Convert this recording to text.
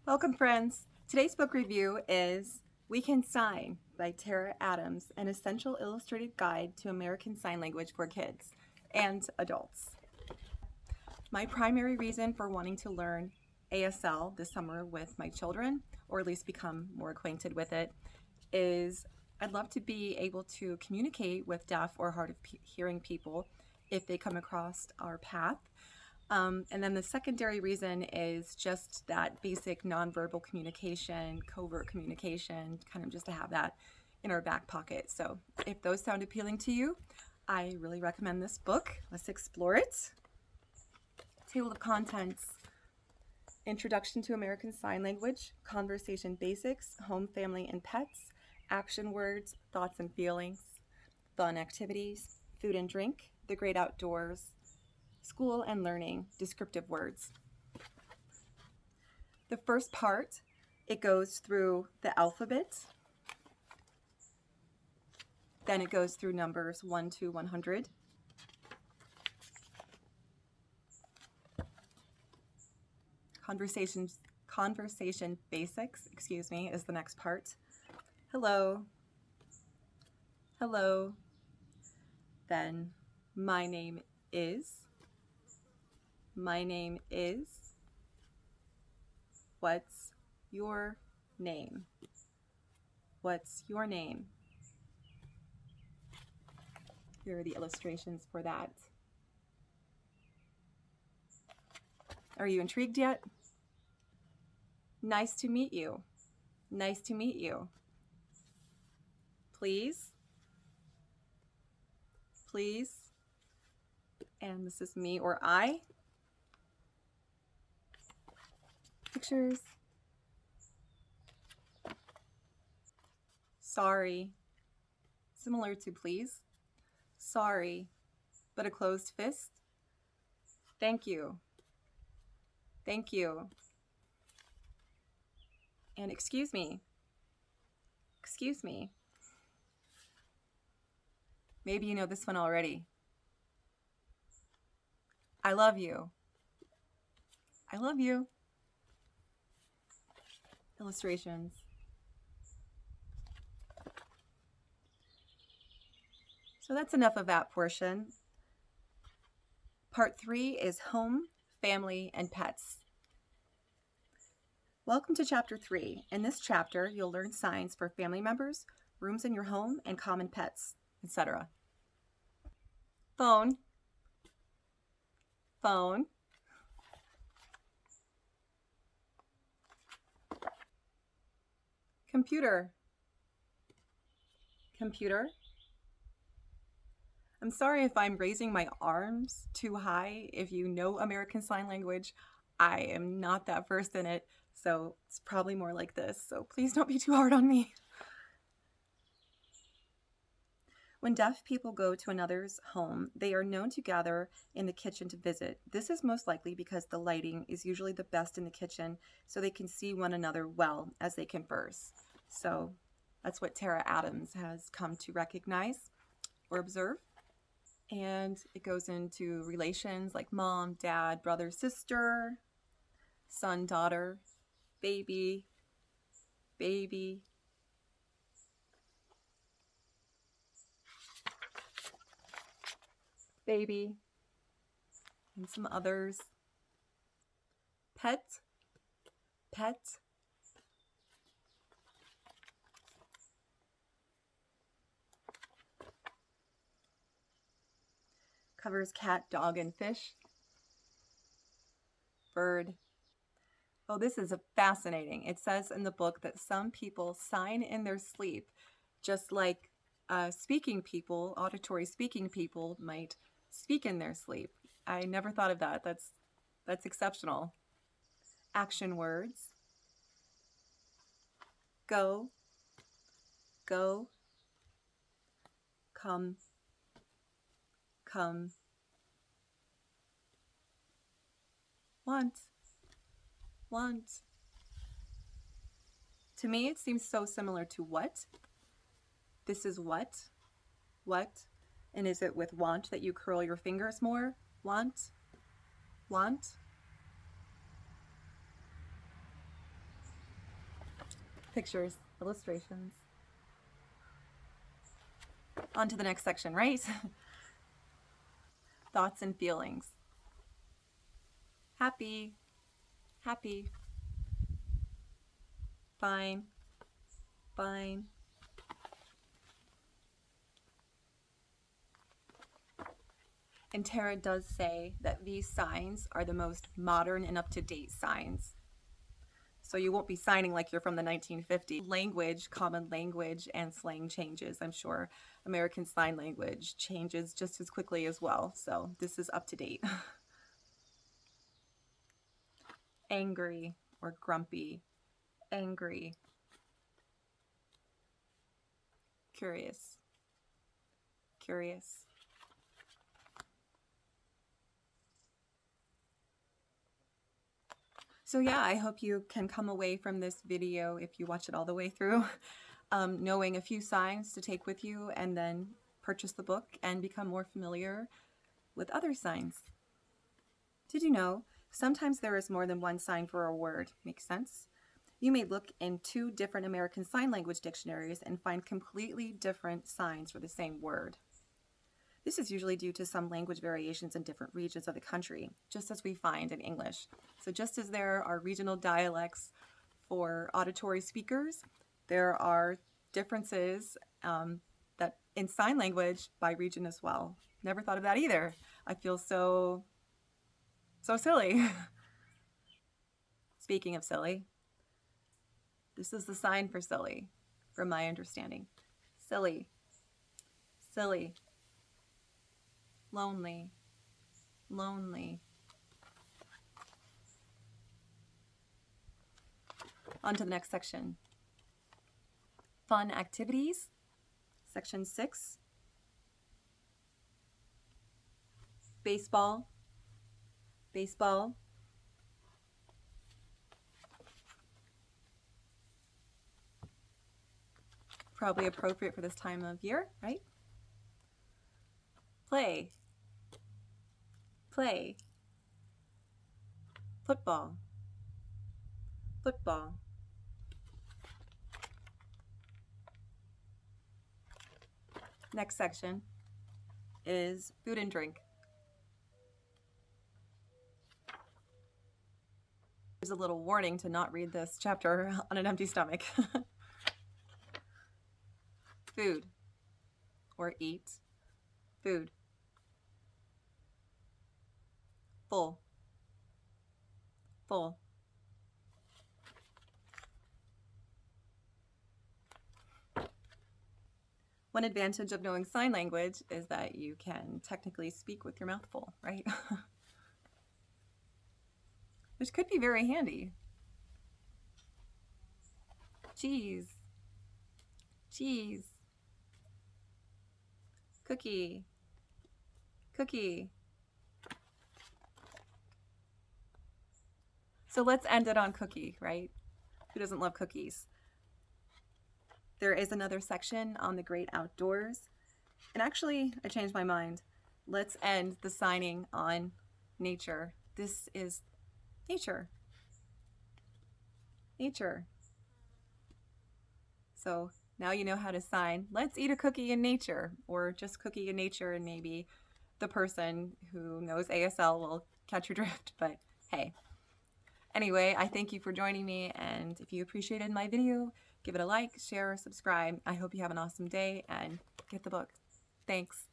Welcome, friends. Today's book review is We Can Sign by Tara Adams, an essential illustrated guide to American Sign Language for kids and adults. My primary reason for wanting to learn ASL this summer with my children, or at least become more acquainted with it, is I'd love to be able to communicate with deaf or hard of hearing people if they come across our path. And then the secondary reason is just that basic nonverbal communication, covert communication, kind of just to have that in our back pocket. So if those sound appealing to you, I really recommend this book. Let's explore it. Table of contents: Introduction to American Sign Language, Conversation Basics, Home, Family, and Pets, Action Words, Thoughts and Feelings, Fun Activities, Food and Drink, The Great Outdoors, School and Learning, Descriptive Words. The first part, it goes through the alphabet. Then it goes through numbers 1 to 100. Conversation basics, is the next part. Hello. Hello. Then my name is. My name is. What's your name? What's your name? Here are the illustrations for that. Are you intrigued yet? Nice to meet you. Nice to meet you. Please. Please. And this is me or I. Pictures. Sorry. Similar to please. Sorry, but a closed fist. Thank you. Thank you. And excuse me. Excuse me. Maybe you know this one already. I love you. I love you. Illustrations. So that's enough of that portion. Part 3 is Home, Family, and Pets. Welcome to Chapter 3. In this chapter, you'll learn signs for family members, rooms in your home, and common pets, etc. Phone. Phone. Computer. Computer. I'm sorry if I'm raising my arms too high. If you know American Sign Language, I am not that versed in it, so it's probably more like this. So please don't be too hard on me. When deaf people go to another's home, they are known to gather in the kitchen to visit. This is most likely because the lighting is usually the best in the kitchen, so they can see one another well as they converse. So that's what Tara Adams has come to recognize or observe. And it goes into relations like mom, dad, brother, sister, son, daughter, baby, baby, baby, and some others. Pet, pet. Covers cat, dog, and fish. Bird. Oh, this is fascinating. It says in the book that some people sign in their sleep, just like speaking people, auditory speaking people might speak in their sleep. I never thought of that. That's exceptional. Action words. Go, go, come, come, want, want. To me, it seems so similar to what. This is what. And is it with want that you curl your fingers more? Want, want. pictures, illustrations. On to the next section, right? Thoughts and feelings. Happy, happy, fine, fine. And Tara does say that these signs are the most modern and up-to-date signs. So you won't be signing like you're from the 1950s. Language, common language, and slang changes. I'm sure American Sign Language changes just as quickly as well. So this is up to date. Angry or grumpy. Angry. Curious. Curious. So yeah, I hope you can come away from this video, if you watch it all the way through, knowing a few signs to take with you, and then purchase the book and become more familiar with other signs. Did you know sometimes there is more than one sign for a word? Makes sense? You may look in 2 different American Sign Language dictionaries and find completely different signs for the same word. This is usually due to some language variations in different regions of the country, just as we find in English. So just as there are regional dialects for auditory speakers, there are differences that in sign language by region as well. Never thought of that either. I feel so silly. Speaking of silly, this is the sign for silly, from my understanding. Silly, silly, lonely, lonely. On to the next section. Fun activities, section 6. Baseball, baseball. Probably appropriate for this time of year, right? Play, play. Football, football. Next section is food and drink. There's a little warning to not read this chapter on an empty stomach. Food, or eat. Food. Full, full. One advantage of knowing sign language is that you can technically speak with your mouth full, right? Which could be very handy. Cheese, cheese. Cookie, cookie. So let's end it on cookie, right? Who doesn't love cookies? There is another section on the great outdoors. And actually, I changed my mind. Let's end the signing on nature. This is nature. Nature. So now you know how to sign. Let's eat a cookie in nature, or just cookie in nature, and maybe the person who knows ASL will catch your drift, but hey. Anyway, I thank you for joining me, and if you appreciated my video, give it a like, share, subscribe. I hope you have an awesome day and get the book. Thanks.